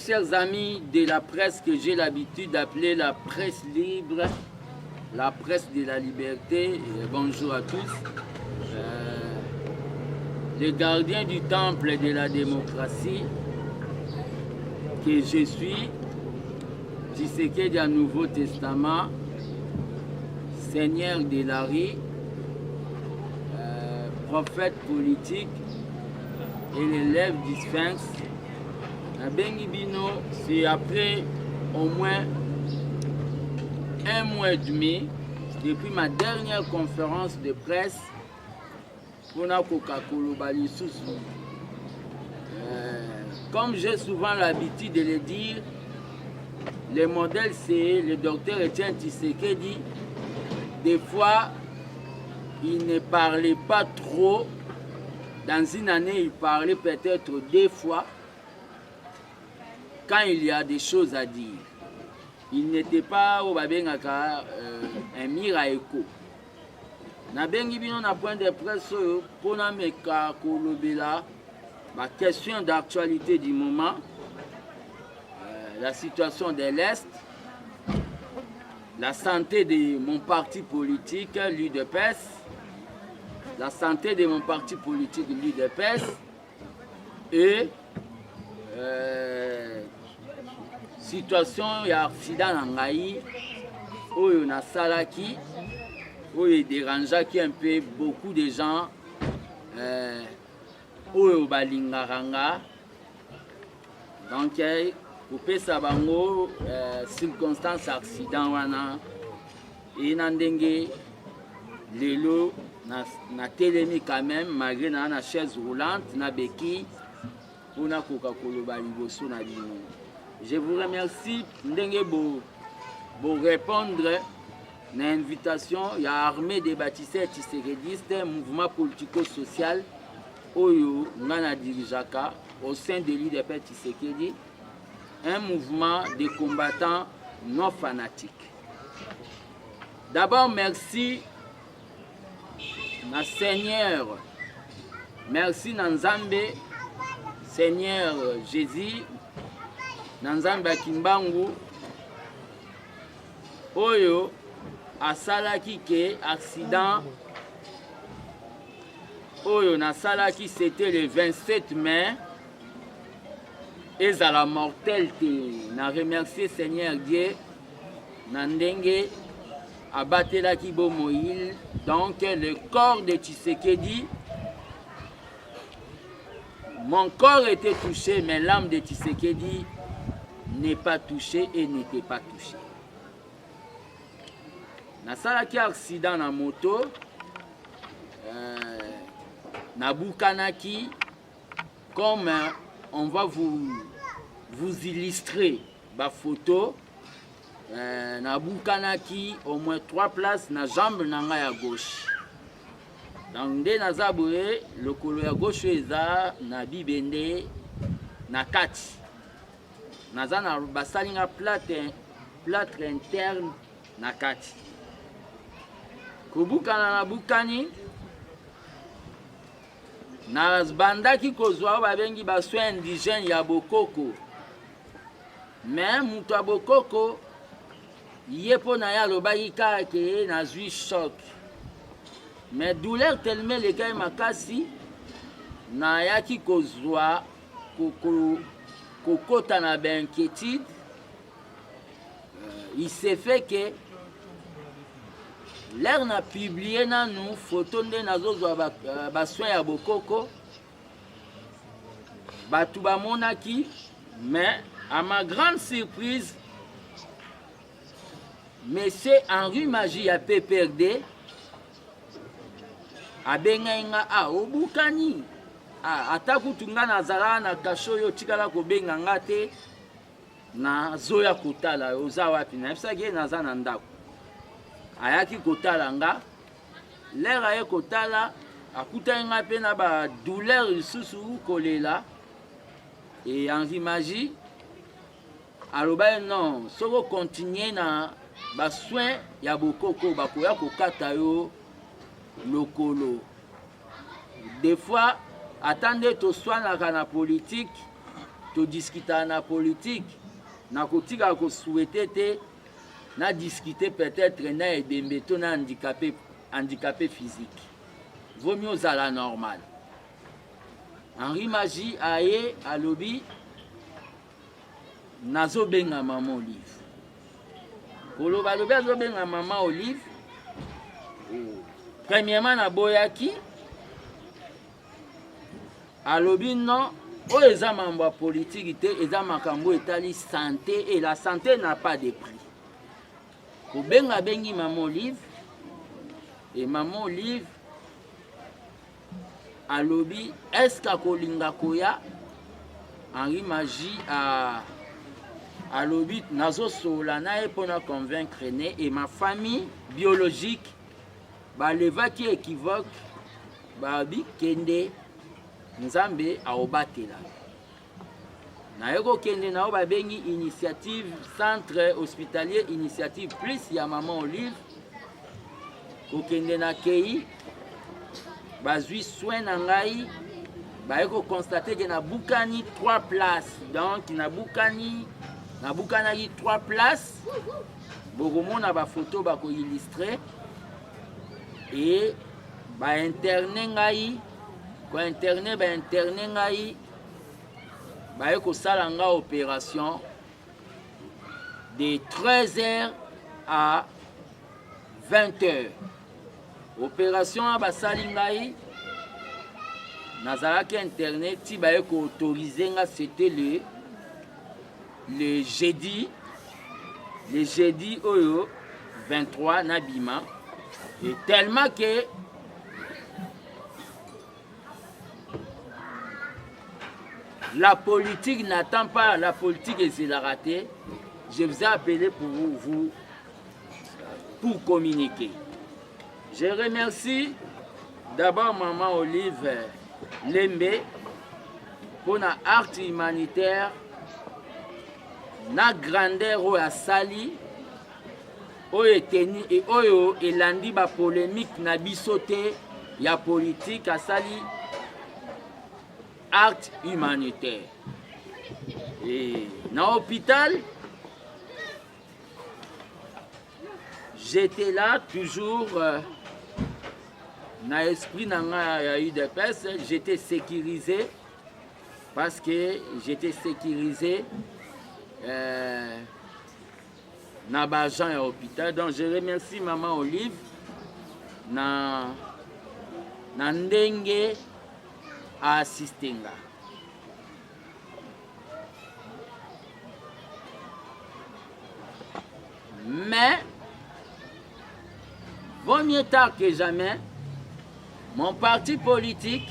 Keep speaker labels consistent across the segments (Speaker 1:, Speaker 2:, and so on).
Speaker 1: chers amis de la presse que j'ai l'habitude d'appeler la presse libre, la presse de la liberté, bonjour à tous. Les gardiens du temple de la démocratie que je suis, Tshisekedi du Nouveau Testament, Seigneur de Lari, prophète politique et l'élève du Sphinx. Bengibino, c'est après au moins un mois et demi, depuis ma dernière conférence de presse, comme j'ai souvent l'habitude de le dire, le modèle c'est le docteur Etienne Tshisekedi. Des fois, il ne parlait pas trop. Dans une année, il parlait peut-être 2 fois. Quand il y a des choses à dire, il n'était pas au babengaka un miracle. Na bengi bino na point de presse pour na meka kolobela ma question d'actualité du moment, la situation de l'Est, la santé de mon parti politique, l'UDPS, la santé de mon parti politique, l'UDPS, et situation ya accident na ngai oyo na salaki oyo dérangeaki un peu beaucoup de gens oyo balingaranga, donc kopesa bango circonstance accident wana et na ndenge lelo na telemi quand même malgré na chaise roulante na beki pona koka koloba liboso na bino. Je vous remercie ndenge bo répondre na invitation ya armée des bâtisseurs tshisekidistes, mouvement politico-social oyo ngana dirijaka au sein de l'UDPS Tshisekedi, un mouvement de combattants non fanatiques. D'abord, merci na Seigneur, merci na Nzambe, Seigneur Jésus, na Nzambe Kimbangu oyo asalaki ke accident oyo nasalaki, c'était le 27 mai, ezala mortel te. Na remercier Seigneur Dieu na ndenge abatelaki bo Moïse. Donc le corps de Tshisekedi, mon corps était touché, mais l'âme de Tshisekedi n'est pas touchée et n'était pas touchée. Nasalaki accident na moto, nabukanaki, comme on va vous illustrer ma photo, nabukanaki au moins 3 places na jambe nanga ya gauche. Donc nde nazaboye lokolo ya gauche eza na bibende na kati. Naza na basalinga plâtre interne na kati. Kubukana na bukani na bandaki kozwa babengi baswe indigène ya bokoko. Mais mutu ya bokoko ye pona ya lobaki kaka ke nazwi choc. Mais douleur tellement lekai makasi na yaki kozwa kokota na inquiétude. Il s'est fait que l'air n'a publié na nous photo nde nazozwa baswe ya bokoko batu bamonaki, mais à ma grande surprise, monsieur Henri Magie ya PPRD abengai nga obukani ata kutunga nazala na kasho yo tikala kobenga nga te na zoya kotala oza wapi na yebisaki naza na ndako. Ayaki kotala nga, l'air aye kotala akutaki nga mpe na badouleur lisusu kolela. Et Henri Magie alobai non, soko continue na bassoin ya bokoko bakoya kokata yo lokolo. Des fois attendez to soinaka na politique to discuter na politique na kotika ko souhaiter na discuter peut-être na ebembe to na handicapé physique. Vaut mieux à la normale. Henri Magie aye alobi nazo benga maman Olive. Koloba lobi azo benga maman Olive. Premièrement na boyaki alobi non o eza mambo politique te eza makambo etali santé et la santé n'a pas de prix. Ko benga bengi maman Olive et maman Olive alobi est-ce que kolinga koya Henri Magie à l'obit nazo solana et pour convaincre né et ma famille biologique ba leva qui équivoque ba bi kende nzambe a obatela na yoko kende na ba bengi initiative centre hospitalier initiative plus ya maman Olive ko kende na kei bazui soin na ngai ba yoko constater que na bukani 3 places donc na bukani 3 places bokomona ba photo ba ko illustrer et ba interner ngai ko interner ngai ba yoko sala nga opération de 13h à 20h. Opération ba sali ngai nazalaki internet ti ba yoko autoriser nga c'était le jeudi oyo 23 nabima et tellement que la politique n'attend pas, la politique est la ratée. Je vous ai appelé pour vous pour communiquer. Je remercie d'abord maman Olive Lembe pour la art humanitaire na grandeur oyo asali oyo eteni et oyo elandi ba polémique na biso te ya politique asali art humanitaire et na hôpital j'étais là toujours na esprit nanga ya UDPS j'étais sécurisé parce que j'étais sécurisé na bagent à hôpital. Donc je remercie maman Olive na ndenge a assistenga. Mais vaut mieux tard que jamais, mon parti politique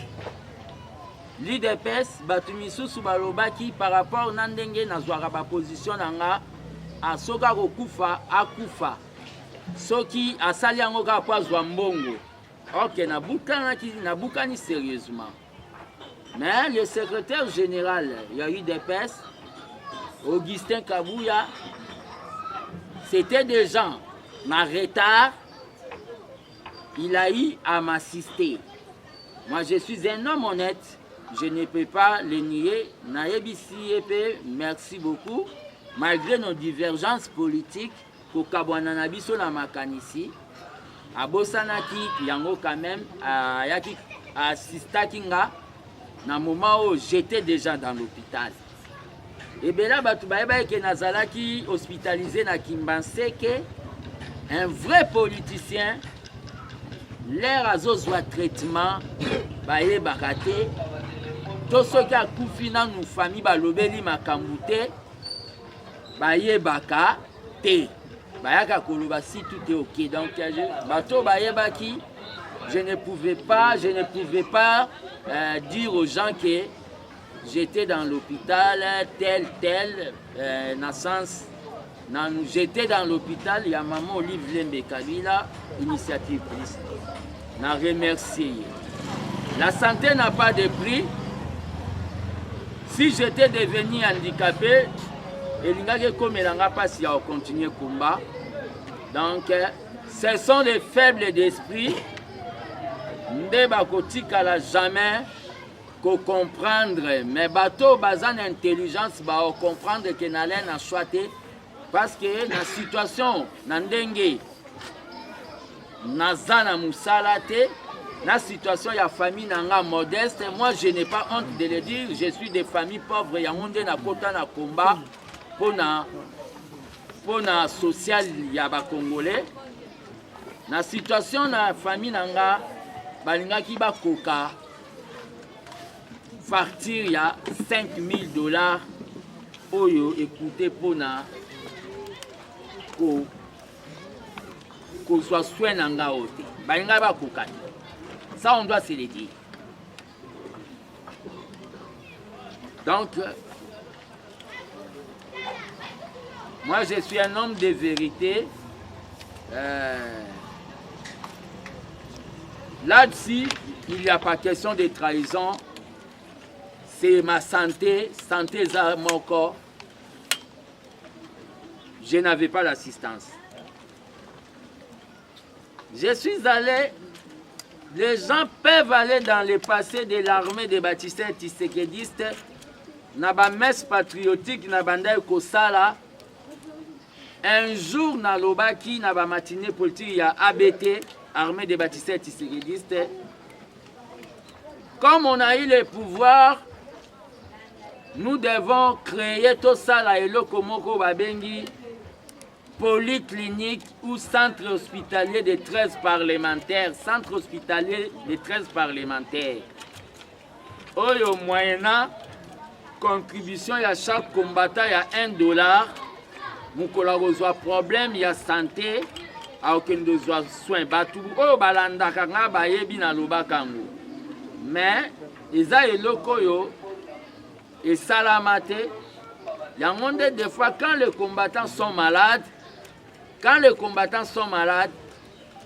Speaker 1: l'UDPS batumisusu balobaki par rapport na ndenge nazwaka ba position nanga asoka kokufa akufa soki asali yango ka po azwa mbongo. Ok, nabukani sérieusement. Mais le secrétaire général ya UDPS Augustin Kabouya, c'était des gens en retard. Il a eu à m'assister. Moi je suis un homme honnête. Je ne peux pas le nier. Merci beaucoup. Malgré nos divergences politiques, Kokabwana Nabiso na makanisi, Abosanaki, Yango quand même, Yaki Assistakinga, na moment où j'étais déjà dans l'hôpital. Et bien là, Batoubaïba et Nazalaki hospitalisé na Kimbanseke, un vrai politicien, l'air à zozwa traitement, Baye Bakate. Tout ce qui a koufi dans nos familles, balobeli makamute, baye baka te, bayaka koloba si tout est ok. Donc bato baye baki, je ne pouvais pas dire aux gens que j'étais dans l'hôpital tel naissance. J'étais dans l'hôpital, il y a maman Olive Lembe Kabila, initiative plus. n'a remercié. La santé n'a pas de prix. Si j'étais devenu handicapé, il n'y a pas si on continue le combat. Donc, ce sont des faibles d'esprit. Ndeba kotika la jamais comprendre, mais bateau bazan intelligence ba comprendre que n'allait na choité parce que la situation n'andenge nazana musalate la situation ya famille nanga modeste. Moi je n'ai pas honte de le dire, je suis des familles pauvres ya monde na kota na combat pour na social ya ba congolais na situation na famille nanga balingaki ba koka facture il y a $5,000 oyo écoutez pour na ko soit soin nanga ote balinga ba kokani. Ça on doit se le dire. Donc moi je suis un homme de vérité. Là-dessus il n'y a pas question de trahison. C'est ma santé, mon corps. Je n'avais pas l'assistance. Je suis allé, les gens peuvent aller dans le passé de l'armée des baptistes tshisekedi, na ba messe patriotique, na bandai kosala. Un jour, na lobaki, na ba matinée politique, il y a ABT, armée des baptistes tshisekedi. Comme on a eu le pouvoir, nous devons créer tout ça là et le komoko babengi polyclinique ou centre hospitalier de 13 parlementaires. Centre hospitalier de 13 parlementaires. Oyo moyennant contribution à chaque combattant il y a $1. Mukola reçoit problème il y a santé à aucun besoin soin batu oyo balanda kanga bayebi na lobakango. Mais eza eloko yo et salamate, il y a un monde des fois quand les combattants sont malades,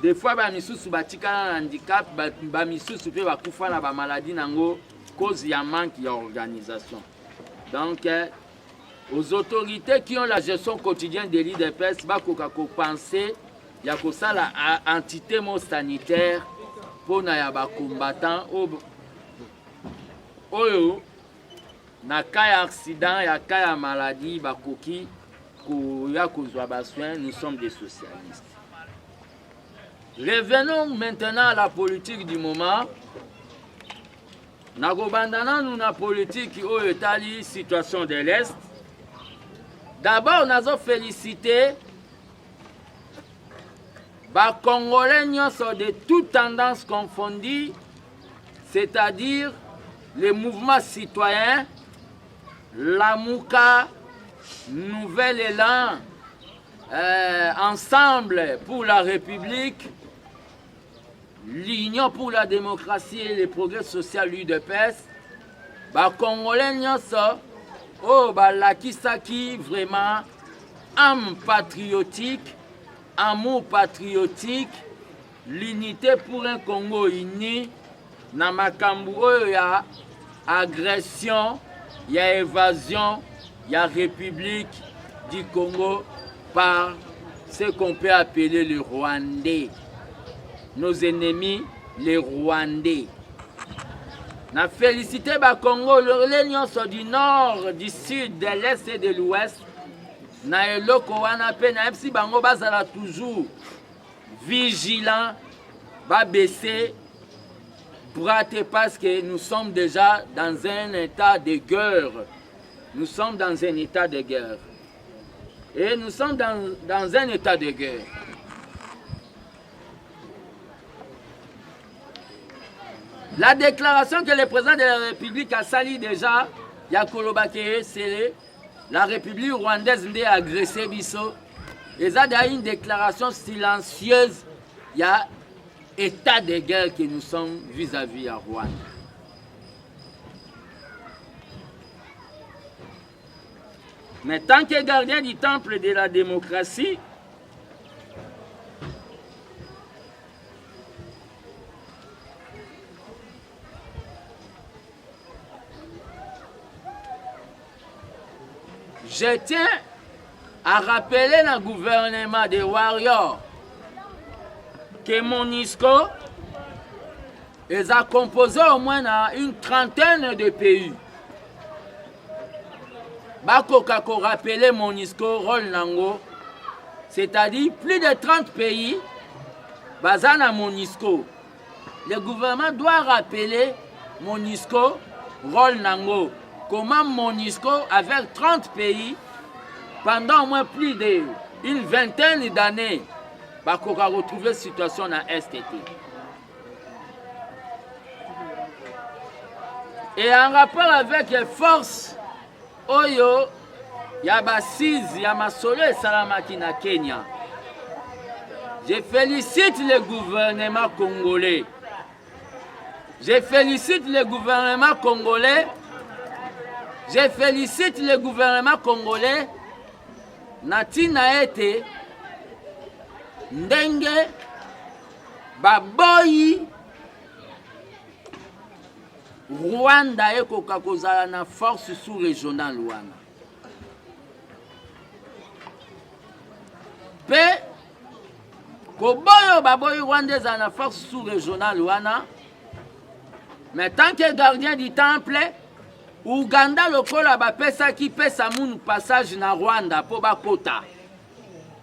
Speaker 1: des fois ba misusu batika na handicap, ba misusu pe ba kufa na ba maladie nango cause ya manque ya organisation. Donc aux autorités qui ont la gestion quotidienne des lits de peste, ba koka ko penser ya ko sala entité mo sanitaire pour na ya ba combattants oyo na cas accident ya cas maladie bakoki ya kozwa ba soin. Nous sommes des socialistes. Revenons maintenant à la politique du moment. Nagobandana nous na politique oyo etali situation de l'Est. D'abord nazo féliciter ba Congolais nyonso de toutes tendances confondues, c'est-à-dire les mouvements citoyens, la Mouka, Nouvel Élan, Ensemble pour la République, l'Union pour la démocratie et le progrès social l'UDPS, ba Congolais nyonso oh ba lakisaki vraiment âme patriotique, amour patriotique, l'unité pour un Congo uni, na makambu oyo ya agression, il y a évasion, il y a République du Congo par ce qu'on peut appeler les Rwandais. Nos ennemis, les Rwandais. Na félicité ba Congo, les nyonso du nord, du sud, de l'est et de l'ouest. Na eloko wana pe na epsi bango bazala toujours vigilant, ba baisser brater parce que nous sommes déjà dans un état de guerre. Nous sommes dans un état de guerre. Et nous sommes dans un état de guerre. La déclaration que le président de la République a sali déjà, Yakolobake, c'est la République rwandaise a agressé Bisso. Et ça a une déclaration silencieuse. Il y a état de guerre que nous sommes vis-à-vis à Rwanda. Mais tant que gardien du temple de la démocratie, je tiens à rappeler le gouvernement des Warriors que MONUSCO Ils ont composé au moins une trentaine de pays. Bakoka ko rappeler MONUSCO rôle nango, c'est-à-dire plus de 30 pays bazana MONUSCO. Le gouvernement doit rappeler MONUSCO rôle nango. Comment MONUSCO avec 30 pays pendant au moins plus d'une vingtaine d'années bakoka retrouver situation dans STT. Et en rapport avec les forces Oyo, Yabasiz, Yamasolo et Salamaki na Kenya. Je félicite le gouvernement congolais. Je félicite le gouvernement congolais. Je félicite le gouvernement congolais. Natina ete ndenge baboyi Rwanda ekoka kozala na force sous-régionale wana. Pe koboyo baboyi Rwanda ezala na force sous-régionale wana. Mais tant que gardien du temple, Uganda lokola bapesa ki pesa munu passage na Rwanda po bakota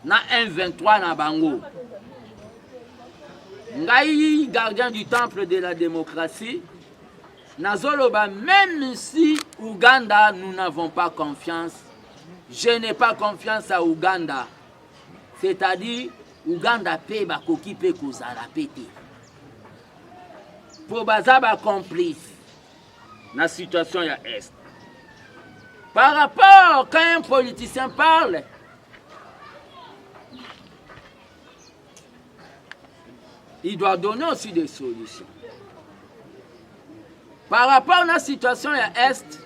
Speaker 1: na M23 na bango. Ngai gardien du temple de la démocratie. Nazoloba, même si Ouganda, nous n'avons pas confiance, je n'ai pas confiance à Ouganda. C'est-à-dire, Ouganda paye bakoki pe kozala pété. Pour bazaba complice, la situation ya Est. Par rapport, quand un politicien parle, il doit donner aussi des solutions. Par rapport à la situation à Est,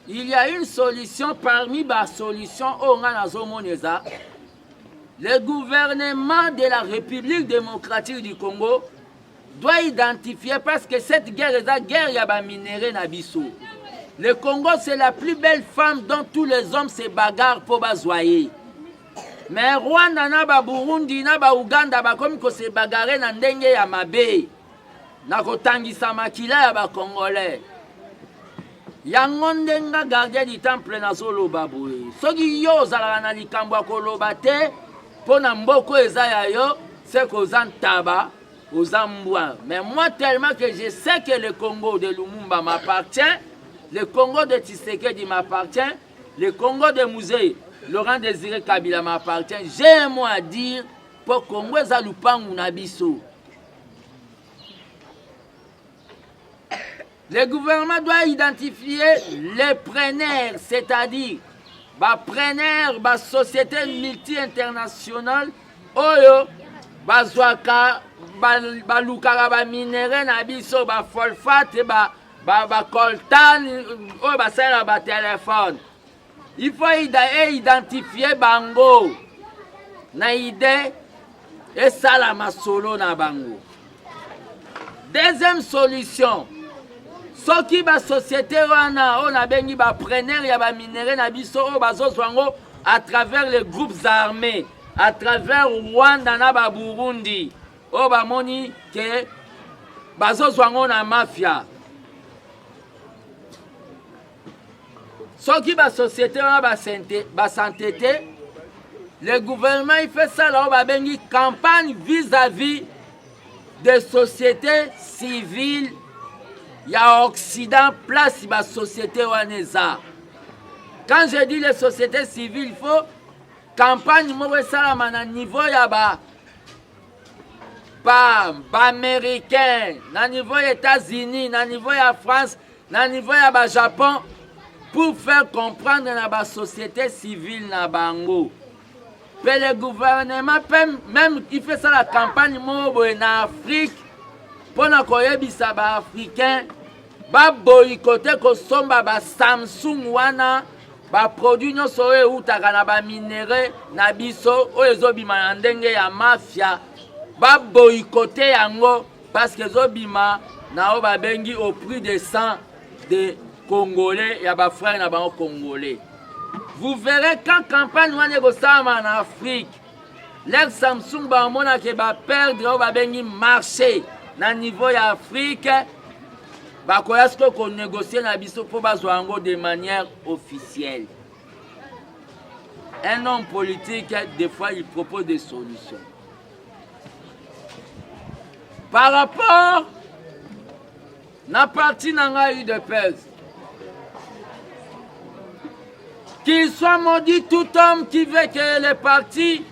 Speaker 1: il y a une solution parmi les solutions au Moneza. Le gouvernement de la République démocratique du Congo doit identifier, parce que cette guerre est la guerre ya minéraux na biso. Le Congo, c'est la plus belle femme dont tous les hommes se bagarrent pour bazoyer. Mais Rwanda na ba Burundi na ba Uganda ba comme ko se bagarrer na ndenge ya mabe. Na kotangisa makila ya ba Congolais. Yango ndenga gardien du temple na zoloba boye. Soki yo zala na likambo akoloba te pona mboko eza ya yo, c'est kozan taba, ozambwa. Mais moi tellement que je sais que le Congo de Lumumba m'appartient, le Congo de Tshisekedi m'appartient, le Congo de Musée Laurent Désiré Kabila m'appartient. J'ai un mot à dire pour Congo eza lupangu na biso. Le gouvernement doit identifier les preneurs, c'est-à-dire les preneurs, les sociétés multi-internationales, oyo, bazwaka, balukaka, ba minéraux na biso, ba phosphate, ba coltan, oyo basala ba téléphone. Il faut identifier bango, na idée, et salama solo na bango. Deuxième solution. Soki ba société wana on a bengi ba preneur ya ba minéraux na biso o bazozwango à travers les groupes armés, à travers Rwanda na ba Burundi o ba moni ke bazozwango na mafia. Soki ba société wana ba santé, le gouvernement il fait ça là o ba bengi campagne vis-à-vis des sociétés civiles. Il y a Occident, place la société waneza. Quand je dis les sociétés civiles, il faut campagne à niveau ya ba américain, na niveau États-Unis, na niveau ya France, na niveau ya ba Japon, pour faire comprendre la société civile na bango. Mais le gouvernement même il fait ça la campagne en Afrique. Pour koyebisa ba africain ba boycotter ko somba ba Samsung wana ba produit nyonso oyo utaka na ba minéraux na biso oyo ezobima na ndenge ya mafia ba boycotter yango parce que ezobima na o ba bengi au prix de sang de Congolais ya ba frères na ba Congolais. Vous verrez quand campagne wana ekosama en Afrique, les Samsung ba mona ke ba perdre o ba bengi marché. na niveau ya Afrique bakoya siko ko négocier na biso po bazwa yango de manière officielle. Un homme politique, des fois, il propose des solutions. Par rapport à parti n'a eu de pèse, qu'il soit maudit tout homme qui veut que les partis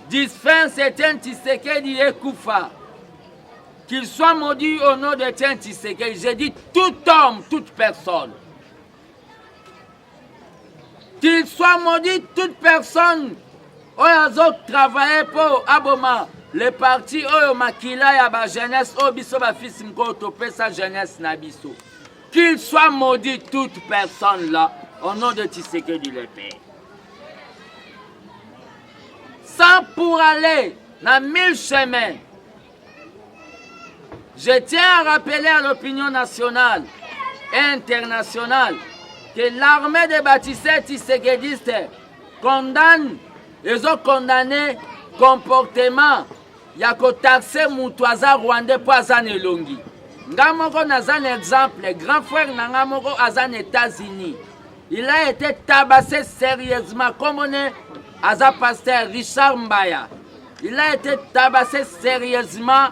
Speaker 1: dispersent Etienne Tshisekedi et Koufa. Qu'il soit maudit au nom d'Etienne Tshisekedi. J'ai dit tout homme, toute personne. Qu'il soit maudit toute personne qui a travaillé pour Aboma, les partis Oyo Makila ya ba jeunesse o biso ba fils mko topé sa jeunesse na biso. Qu'il soit maudit toute personne là au nom de Tshisekedi le Père. Sans pour aller dans 1000 chemins. Je tiens à rappeler à l'opinion nationale et internationale que l'armée des bâtisseurs tshisekidistes condamne, ils ont condamné comportement ya ko taxer mutuaza rwandais pour azan elongi. Nga moko nazan exemple, grand frère nanga moko azan États-Unis. Il a été tabassé sérieusement comme on est Aza pasteur Richard Mbaya. Il a été tabassé sérieusement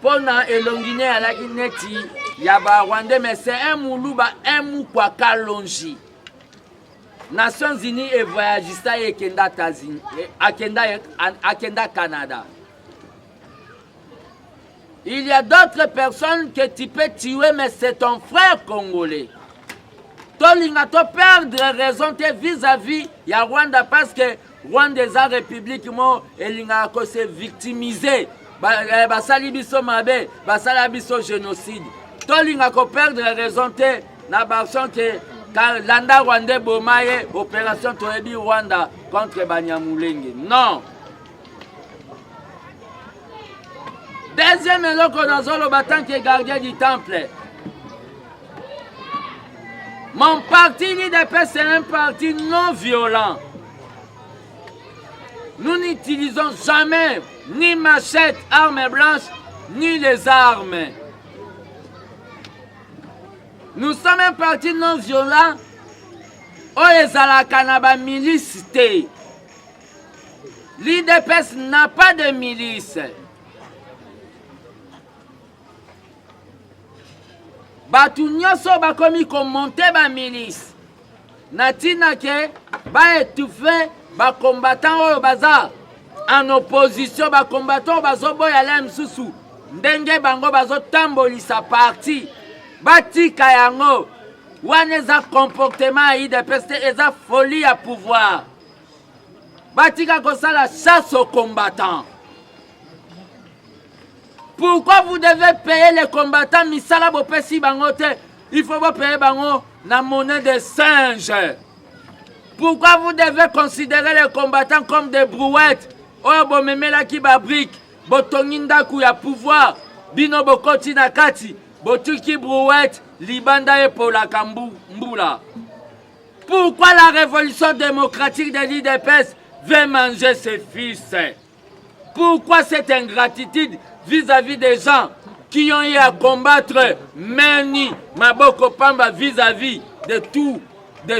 Speaker 1: pendant elongine à la Guinée. Yaba Rwandais, mais c'est un moulouba, un moukwa kalonji. Nations Unies et voyagista et Kenda Tazini, Akenda Canada. Il y a d'autres personnes que tu peux tuer, mais c'est ton frère congolais. Tolinga to perdre raison vis-à-vis ya Rwanda parce que Rwanda est une république mo elinga ko se victimiser. Basali biso mabe, basala biso génocide. Tolinga ko perdre raison te na bason que landa Rwanda bomaye opération Toyebi Rwanda contre Banyamulenge. Non. Deuxième eloko nazolo batan que gardien du temple. Mon parti l'IDP c'est un parti non violent. Nous n'utilisons jamais ni machette, armes blanches, ni les armes. Nous sommes un parti non violent. Oyezala milice. L'IDPS n'a pas de milice. Batu nyoso bakomi komonte ba milice. Natina ke ba étouffer ba combattant oyo baza en opposition ba combattant bazo boya la msusu. Ndenge bango bazo tambolisa parti. Batika yango waneza comportement IDPS eza folie à pouvoir. Batika kosala chasse aux combattants. Pourquoi vous devez payer les combattants misala bopesi bangote? Il faut pas payer bango na monnaie de singe. Pourquoi vous devez considérer les combattants comme des brouettes? Oyo bomemela ki ba brique, botonginda ku ya pouvoir, bino bokoti na kati, botuki brouette, libanda e pour la kambula. Pourquoi la révolution démocratique de l'IDPS veut manger ses fils? Pourquoi cette ingratitude vis-à-vis des gens qui ont eu à combattre Meni Maboko Pamba vis-à-vis de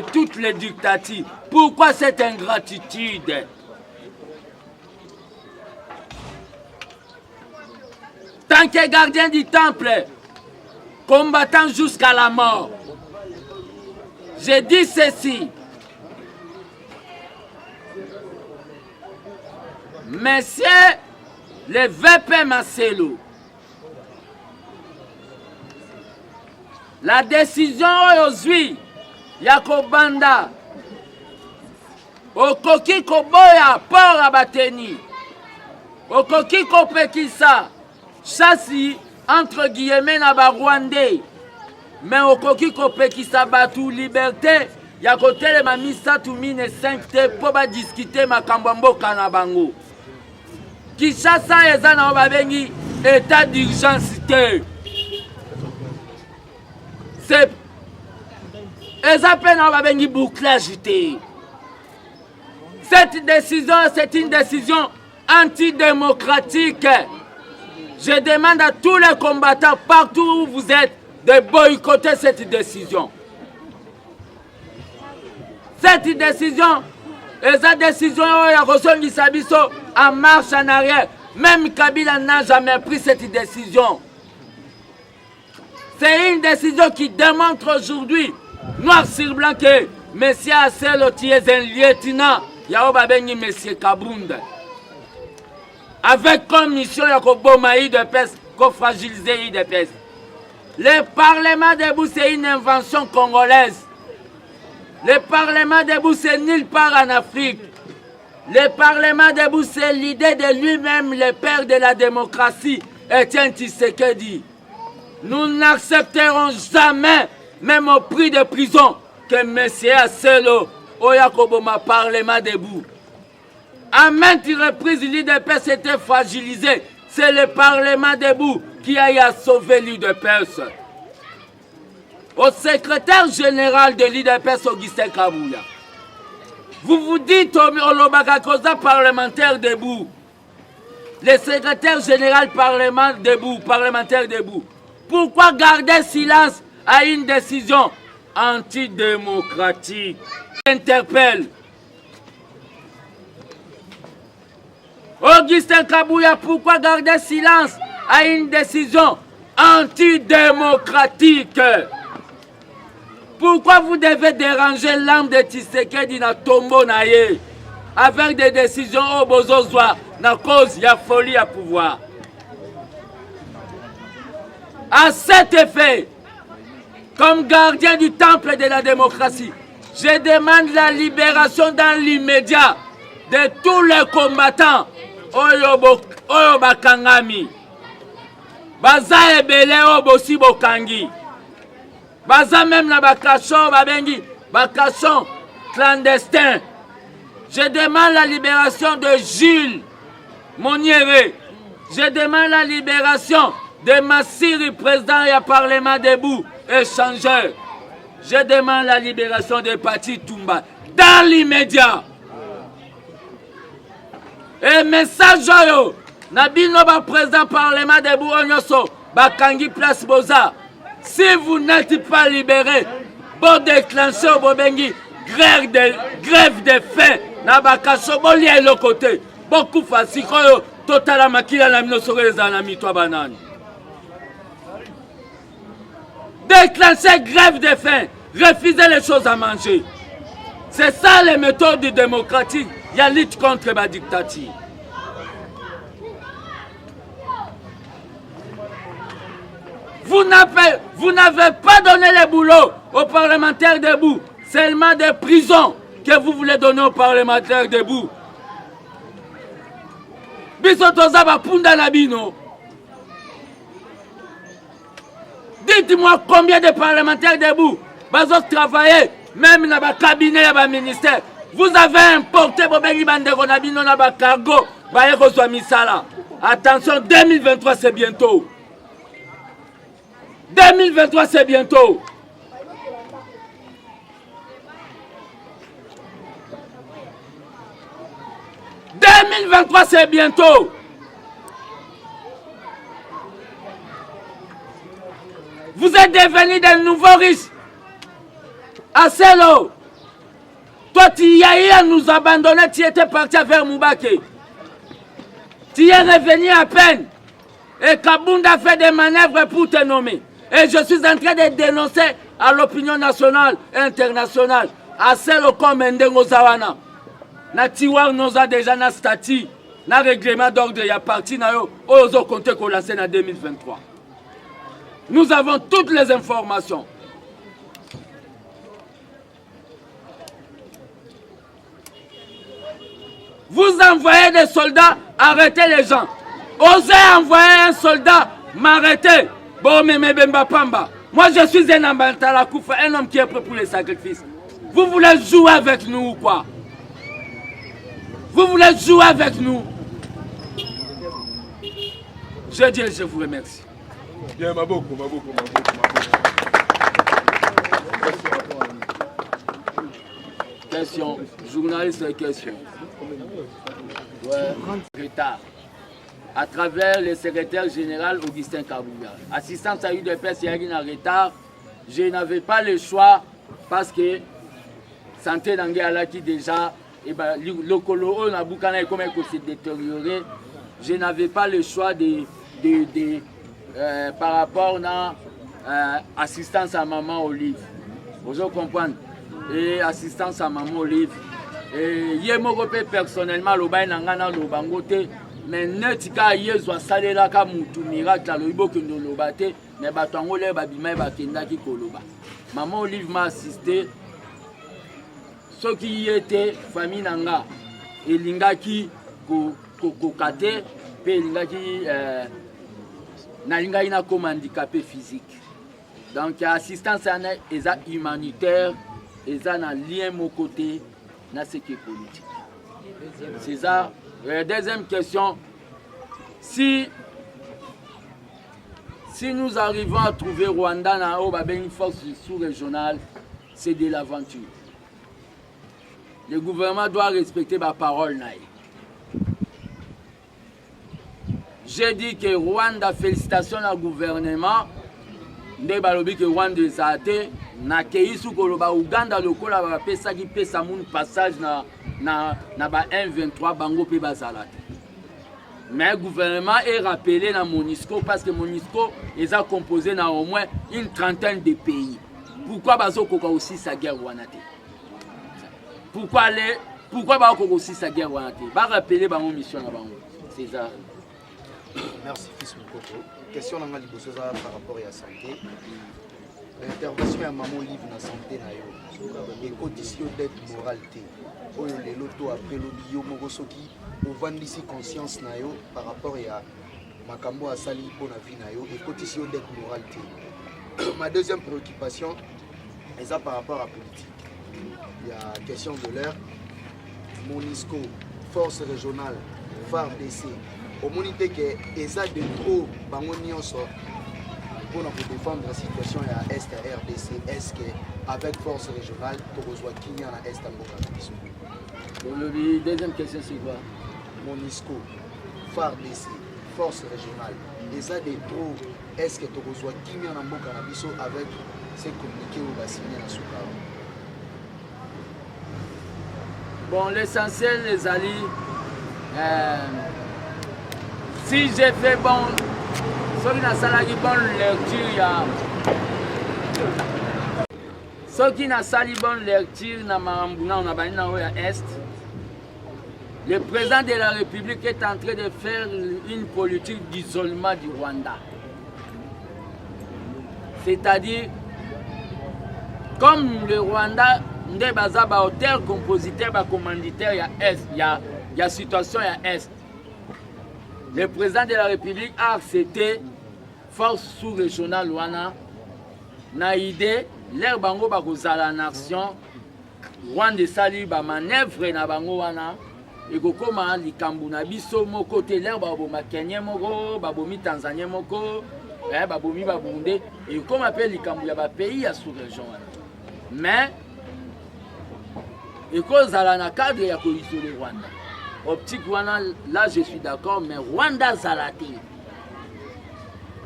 Speaker 1: toutes les dictatures? Pourquoi cette ingratitude? Tant que gardien du temple, combattant jusqu'à la mort, j'ai dit ceci. Messieurs, les VP Marcelo, la décision aujourd'hui, Yakobanda, Okoki Koboya, Port Abateni, Okoki Kopekisa, chassi entre guillemets na ba Rwandais, mais Okoki Kopekisa Batu liberté, Yakotele Mamisa Tumine 5 te pour ba discuter makambo mboka na bango. Kinshasa eza na babengi état d'urgence te. C'est eza pe na babengi bouclage te. Cette décision, c'est une décision antidémocratique. Je demande à tous les combattants, partout où vous êtes, de boycotter cette décision. Cette décision, et cette décision en marche en arrière. Même Kabila n'a jamais pris cette décision. C'est une décision qui démontre aujourd'hui, noir sur blanc, que M. Asselo est un lieutenant, Yaobabengi M. Kabunda. Avec comme mission, il de peste, de fragiliser de peste. Le Parlement debout, c'est une invention congolaise. Le Parlement debout, c'est nulle part en Afrique. Le Parlement debout, c'est l'idée de lui-même, le père de la démocratie, Etienne Tshisekedi. Nous n'accepterons jamais, même au prix de prison, que M. Asselo, Oyakoboma, Parlement debout. À maintes reprises, l'IDPS était fragilisé. C'est le Parlement debout qui a sauvé l'IDPS. Au secrétaire général de l'IDPS, Augustin Kabouya, vous vous dites au Lobakakosa parlementaire debout. Le secrétaire général parlementaire debout. Pourquoi garder silence à une décision antidémocratique? Interpelle. Augustin Kabouya, pourquoi garder silence à une décision antidémocratique? Pourquoi vous devez déranger l'âme de Tshisekedi na tombo na ye avec des décisions au bozozwa na cause ya folie à pouvoir? À cet effet, comme gardien du temple de la démocratie, je demande la libération dans l'immédiat de tous les combattants Oyo Bakangami, Baza Ebele Obosi Bokangi, Baza même la Bakachon Babengi, Bakachon clandestin. Je demande la libération de Jules Moniere. Je demande la libération de Massiri, président et Parlement debout, échangeur. Je demande la libération de Pati Toumba dans l'immédiat. Et message yo, Nabino ba président Parlement debout Onyoso, Bakangi place Boza. Si vous n'êtes pas libéré, bon déclencher au Bobengi, grève de faim, Nabakacho, bon lié le côté. Beaucoup facile, total makila la mino sore les anami, toi banane. Déclencher grève de faim, refuser les choses à manger. C'est ça les méthodes démocratiques. Il y a lutte contre la dictature. Vous n'avez pas donné le boulot aux parlementaires debout. Seulement des prisons que vous voulez donner aux parlementaires debout. Dites-moi combien de parlementaires debout vont travailler, même dans le cabinet et le ministère. Vous avez importé Bobengi Bandego Nabino na cargo, Bayeko Misala. Attention, 2023 c'est bientôt. 2023 c'est bientôt. « 2023 c'est bientôt. Vous êtes devenus des nouveaux riches. Asselo, toi tu y as eu à nous abandonner, tu étais parti vers Moubake. Tu es revenu à peine. Et Kabunda fait des manœuvres pour te nommer. Et je suis en train de dénoncer à l'opinion nationale et internationale. Asselo comme Ndengo Zawana. Na tiwar noza déjà na statut, na règlement d'ordre ya parti na yo, ozo compter qu'on lance en 2023. Nous avons toutes les informations. Vous envoyez des soldats, arrêtez les gens. Osez envoyer un soldat, m'arrêter. Bon, mais Bemba Pamba. Moi, je suis un Ambatalakouf, un homme qui est prêt pour les sacrifices. Vous voulez jouer avec nous ou quoi? Vous voulez jouer avec nous? Je dis, je vous remercie.
Speaker 2: Bien, Maboko.
Speaker 1: Question. Journaliste, question. Ouais. Retard. à travers le secrétaire général Augustin Kabouya. Assistance à UDPS, il y a en retard. Je n'avais pas le choix parce que santé d'Angé Alaki déjà, et ben, le colo na Boukana comme il s'est détérioré. Je n'avais pas le choix par rapport à assistance à maman Olive. Vous comprenez? Et assistance à maman Olive. Et je personnellement, le bain n'a le bangote. Mais netika yezo salela ka mutu miracle lo iboke ndo lobate mais batango le babima bakenda ki koloba. Maman Olive m'a assisté. Ce qui était famille nanga elingaki ko kate pe elingaki na linga ina comme handicapé physique. Donc assistance ana eza humanitaire eza na lien mon côté na ce qui est politique. C'est ça. Deuxième question, si nous arrivons à trouver Rwanda dans une force sous-régionale, c'est de l'aventure. Le gouvernement doit respecter ma parole. J'ai dit que Rwanda, félicitations au gouvernement, ne balobi que Rwanda est athée, na keisu koloba Uganda lokola ba pesa ki pesa moun passage na ba 1-23 bango pe bazala. Mais le gouvernement est rappelé dans MONUSCO parce que MONUSCO est composé dans au moins une trentaine de pays. Pourquoi bazo koka aussi sa guerre Rwanda? Pourquoi bazo koka aussi sa guerre Rwanda? Ba rappeler ba mon mission na bango. C'est ça.
Speaker 2: Merci fils Mukoko. Question nanga liboso za par rapport à la santé. L'intervention ya maman Olive na santé na yo. Et condition d'être moralité. Oyo lelo to apelo yo moko soki ovandisi conscience na yo par rapport à makambo asali pona vie na yo et condition d'être moralité. Ma deuxième préoccupation est ça par rapport à la politique. Il y a question de l'heure. MONUSCO, force régionale, FARDC. Au monité que eza de trop bango nyonso pour défendre la situation à Est à RDC. Est-ce que avec force régionale tu reçois qui à Est à Mokabiso?
Speaker 1: La deuxième question c'est quoi?
Speaker 2: MONUSCO, FARDC, force régionale. Eza de trop. Est-ce que tu reçois qui à Mokabiso avec ces communiqués ou la signer à Soukaro?
Speaker 1: Bon, l'essentiel les alliés. Si j'ai fait bon, ceux qui n'ont pas bonne lecture, ceux qui n'ont pas bonne lecture, Est, le président de la République est en train de faire une politique d'isolement du Rwanda. C'est-à-dire, comme le Rwanda, il y a auteur, compositeur, commanditaire, il y a situation à Est. Le président de la République a accepté force sous-régionale Rwanda. Na idée, l'air bango bakozala nation, Rwanda sali ba manœuvre na bango wana, et kokoma likambu na biso mo côté l'air baboma Kenya moko, babomi Tanzanie moko, babomi Burundi, et comme appelle likambu ya ba pays ya sous-région wana. Mais et kozala na cadre ya ko isoler Rwanda. Optique Rwanda, là je suis d'accord, mais Rwanda Zalate.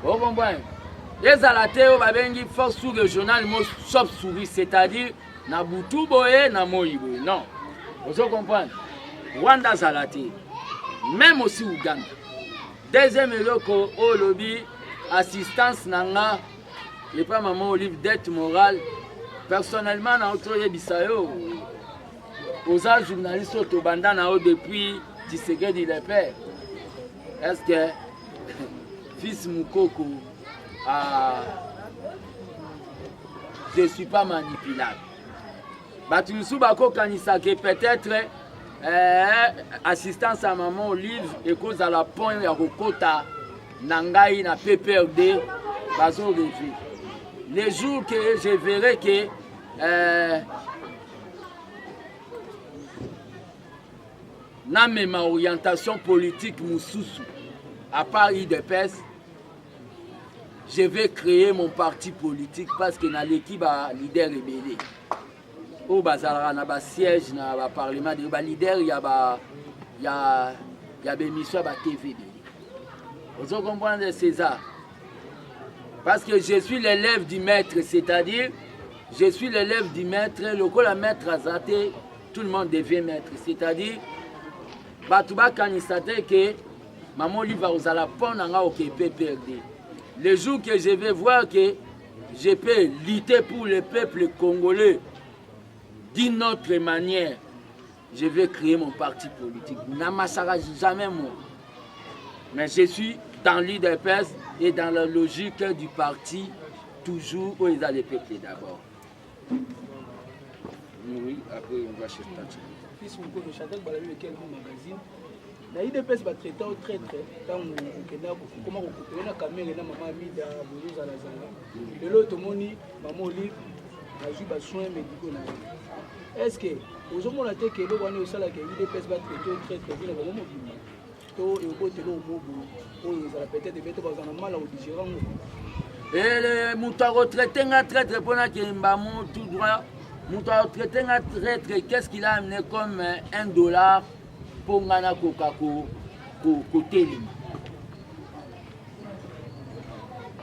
Speaker 1: Vous comprenez? Les Zalate, ils force sous-régionale, sauf souris, c'est-à-dire Nabutu Boye, Namoïboye. Non. Vous comprenez? Rwanda Zalate. Même aussi Ouganda. Deuxième éloko, au lobby, assistance Nanga, et pas maman Olive, dette morale. Personnellement, dans notre Bisayo, aux journalistes autobanda depuis Tshisekedi le père. Est-ce que fils Mukoko je ne suis pas manipulable? Batunusu Bako Kanisa que peut-être assistance à maman Olive et cause à la point ya kokota Nangai na PPRD bazo rêver. Les jours que je verrai que na ma orientation politique Moussoussou, à part IDPS, je vais créer mon parti politique parce que dans l'équipe leader rebelle. Au bazar na ba siège na ba parlement de ba leader il y a des missions ba TV. Vous comprenez César? Parce que je suis l'élève du maître, c'est-à-dire, je suis l'élève du maître, le coup la maître a zaté, tout le monde devient maître. C'est-à-dire, Batouba Kanisate que maman Olive va la prendre au PPRD. Le jour que je vais voir que je peux lutter pour le peuple congolais d'une autre manière, je vais créer mon parti politique. N'amassara jamais moi. Mais je suis dans l'IDPS et dans la logique du parti, toujours où ils ont les peuples d'abord. Oui, après on va chez Tati.
Speaker 3: Fils mon coach, Chantal Balabi, lequel vous magazine. Na IDPS va traiter au traître. Quand on comment on coupe la caméra, la maman Mida, Boulouse à la Zala. De l'autre, moni, maman Olive, a joué des soins médicaux. Est-ce que aux hommes on a été que l'on est au salaire que l'IDPS va traiter au traître, il va vraiment bien. To et au côté l'eau bobo, ils ont peut-être des bêtes dans un mal au digérant.
Speaker 1: Et le mouton retraité un traître pour la Kimbamou tout droit. Mouton retraité un traître, qu'est-ce qu'il a amené comme $1 pour Ngana Kokako côté ligne.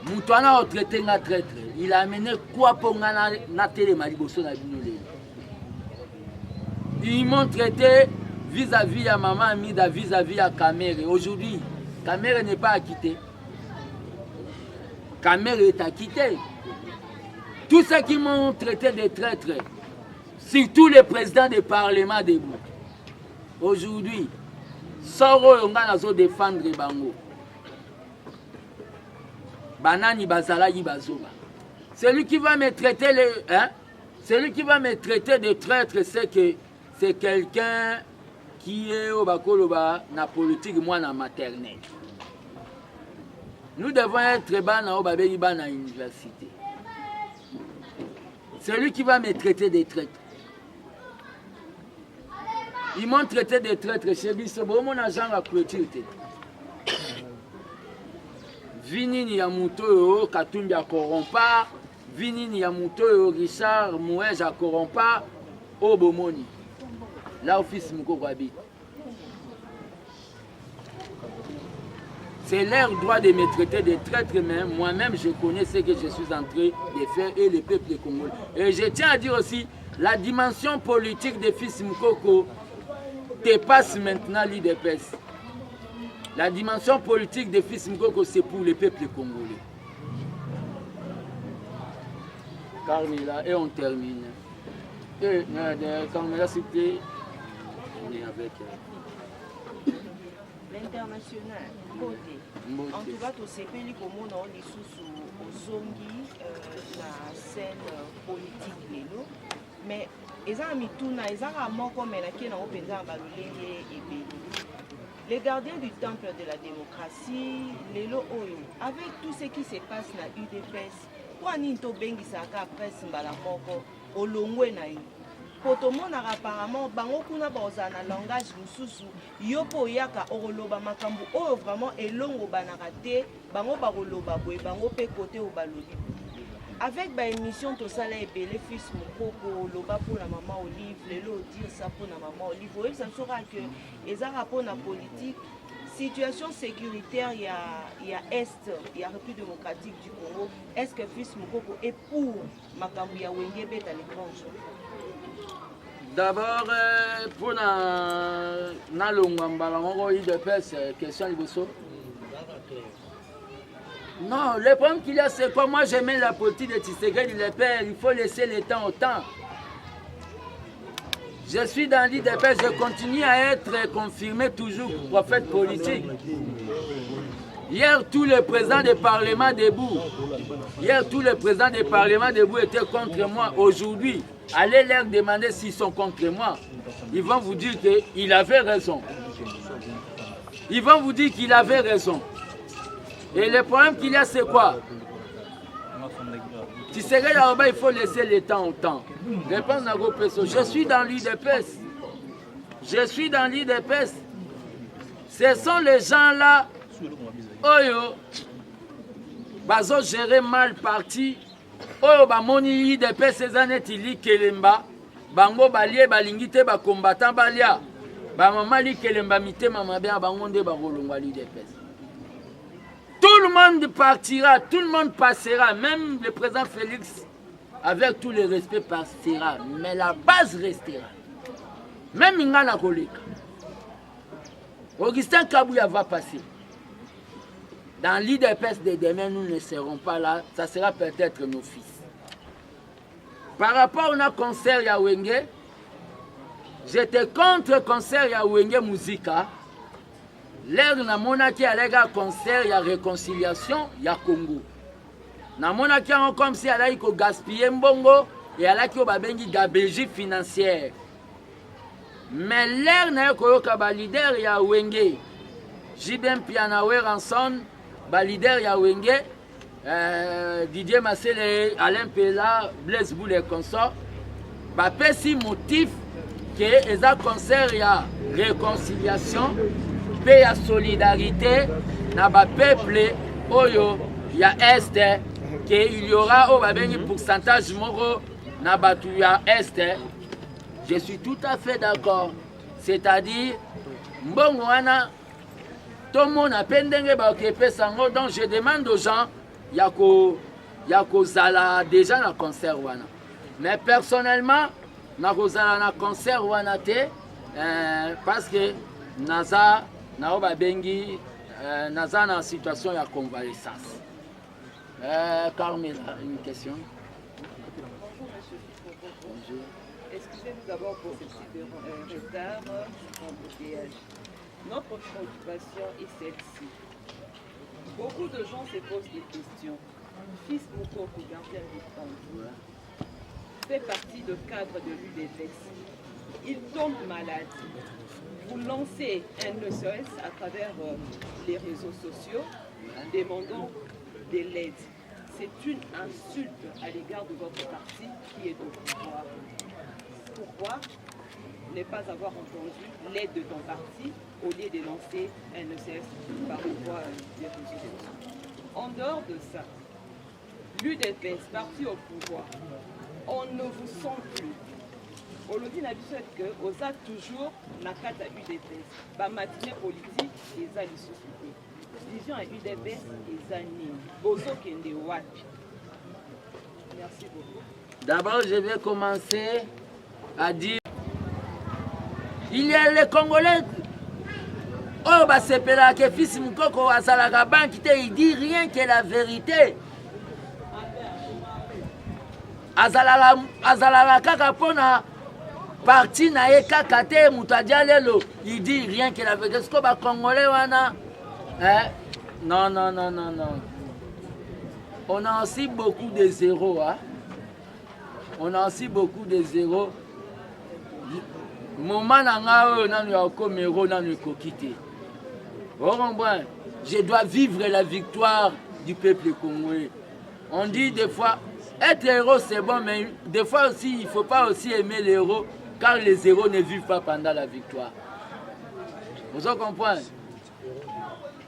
Speaker 1: Mouton a retraité un traître. Il a amené quoi pour Ngana Télé Maliboso na Binolé. Ils m'ont traité vis-à-vis à maman Amida, vis-à-vis à Kamere. Aujourd'hui, Kamere n'est pas acquitté. Kamere est acquitté. Tous ceux qui m'ont traité de traître, surtout les présidents des parlements debout. Aujourd'hui, Soro Yonga nazo défendre Bango. Banani Bazala Yibazoba. Celui qui va me traiter celui qui va me traiter de traître, c'est que c'est quelqu'un qui est au Bakoloba, na politique, moi, na maternelle. Nous devons être bas na Obabeli bas na université. Celui qui va me traiter de traître. Ils m'ont traité de traître chez Bissobo, mon agent à clôture. Vinini Yamuto, Katumbi à Corompa, Vinini Yamuto, Richard Mouej à Corompa, Obomoni. Là, office Mouko habite. C'est leur droit de me traiter de traître, mais moi-même, je connais ce que je suis en train de faire et le peuple congolais. Et je tiens à dire aussi, la dimension politique de Fils Moukoko dépasse maintenant l'IDPS. La dimension politique de Fils Moukoko, c'est pour le peuple congolais. Carmela, et on termine. Et Carmela, c'était... On est avec...
Speaker 4: L'international, côté. En tout cas, c'est pays comme on a les sous zongi la scène politique mais ils ont mis tout na ils ont ramené comme qui na openda balolenge et les gardiens du temple de la démocratie les lo oyo avec tout ce qui se passe na UDPS quoi ni to bengi saka presse mbala moko olongwe na yo potomona apparemment bango kuna baza na langage mususu yopo yaka oroloba makambu oyo vraiment elongo banaka te bango baroloba boye bango pe côté au baloli avec ba émission to sala ebele Fils Moukoko loba pour la maman Olive lelo dire ça pour la maman Olive oui ça sera que eza rapport na politique situation sécuritaire il y a est il y a République démocratique du Congo est-ce que Fils Moukoko est pour makambu ya wenge beta les grands jours.
Speaker 1: D'abord, pour na longamba on il dépasse question liboso. Non, le problème qu'il y a c'est quoi moi j'aimais la politique de Tshisekedi le père, il faut laisser le temps au temps. Je suis dans l'IDPS, je continue à être confirmé toujours prophète politique. Hier, tous les présidents des parlements debout. Hier, tous les présidents des parlements debout étaient contre moi. Aujourd'hui, allez leur demander s'ils sont contre moi. Ils vont vous dire qu'il avait raison. Ils vont vous dire qu'il avait raison. Et le problème qu'il y a, c'est quoi? Tu serais là-bas, il faut laisser le temps au temps. Réponse à vos personnes. Je suis dans l'IDPS. Je suis dans l'IDPS. Ce sont les gens-là, oyo, bazo gérer mal parti. Oyo, ba moni l'IDPS, ces années, tili kelemba. Bango balie, balingite, ba combattant balia. Ba mama li kelemba mite, mama bien, bango nde ba rolongwa l'IDPS. Tout le monde partira, tout le monde passera, même le président Félix, avec tout le respect, passera. Mais la base restera. Même Ingana Koleka. Augustin Kabouya va passer. Dans l'IDPS de demain, nous ne serons pas là. Ça sera peut-être nos fils. Par rapport au concert Yawenge, j'étais contre le concert Yawenge Musica. L'air na monaki alega concert ya réconciliation ya Congo. Na monaki on comme si alaki ko gaspiller mbongo et alaki babengi gabegie financière. Mais l'air na koyoka ba leader ya Wenge. Jibem Pianawe Ranson, ba leader ya Wenge, Didier Massele, Alain Pela, Blaise Boule et consorts, ba pesi motif que eza concert ya réconciliation. Paix à solidarité na ba peuple oyo ya est qu'il y aura au babeni pourcentage moro na batu ya est. Je suis tout à fait d'accord, c'est-à-dire mbongo wana tout le monde a pendenge ba okepe sango, donc je demande aux gens yako zala déjà na concert wana, mais personnellement nako zala na concert wana te parce que naza Naoba Bengi, Naza en situation de convalescence. Carmela, une question.
Speaker 4: Bonjour. Excusez-nous d'abord pour ce petit retard en embouteillage. Notre préoccupation est celle-ci. Beaucoup de gens se posent des questions. Fils Moukoko, gardien du camp, fait partie du cadre de l'UDPS. Il tombe malade. Vous lancez un SOS à travers les réseaux sociaux, demandant de l'aide. C'est une insulte à l'égard de votre parti qui est au pouvoir. Pourquoi ne pas avoir entendu l'aide de ton parti au lieu de lancer un SOS par voie des réseaux sociaux? En dehors de ça, l'UDPS, parti au pouvoir, on ne vous sent plus. Aujourd'hui, na biso que oza toujours na kata UDPS. Ba matinée politique eza lisusu te. Vision à UDPS eza nini? Bozo kende wapi? Merci beaucoup.
Speaker 1: D'abord, je vais commencer à dire il y a les Congolais. Oh, bah c'est pela que fils Moukoko à Salagaban qui il dit rien que la vérité. Azalala kaka pona parti na ye kaka te mutadia lelo, il dit rien que la vérité. Est-ce que ba Congolais wana non. On a aussi beaucoup de zéros, hein? On a aussi beaucoup de zéros. Moment nanga nanu ya komero nanu kokite. Je dois vivre la victoire du peuple congolais. On dit des fois être héros c'est bon, mais des fois aussi il ne faut pas aussi aimer les héros car les héros ne vivent pas pendant la victoire. Vous comprenez?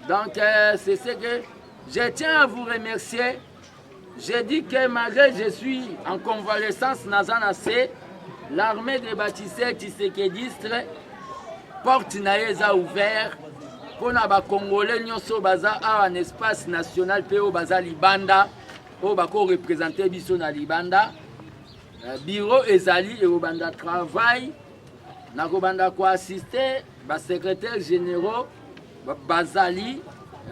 Speaker 1: Donc c'est ce que je tiens à vous remercier. J'ai dit que malgré je suis en convalescence Nazanase, l'armée des bâtisseurs Tshisekedistes, porte naeza ouvert pour na ba Congolais nyonso baza en espace national pe o baza libanda o bako représenter biso na libanda. Bureau ezali et obanda travail na kobanda ko assister ba secrétaire généraux bazali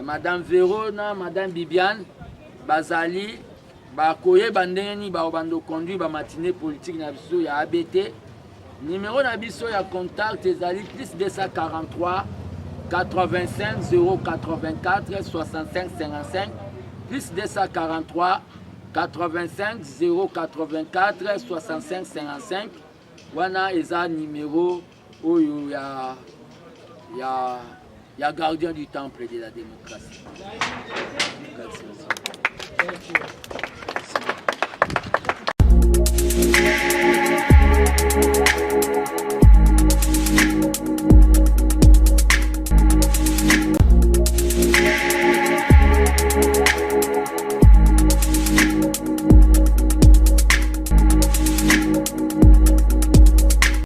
Speaker 1: madame Verona, madame Bibiane bazali ba koye bandeni ba obando conduit ba matinée politique na biso ya ABT. Numéro na biso ya contact ezali plus 243 85 084 65 55 plus 243 85 084 65 55. Wana eza numéro oyo ya gardien du temple de la démocratie. Merci.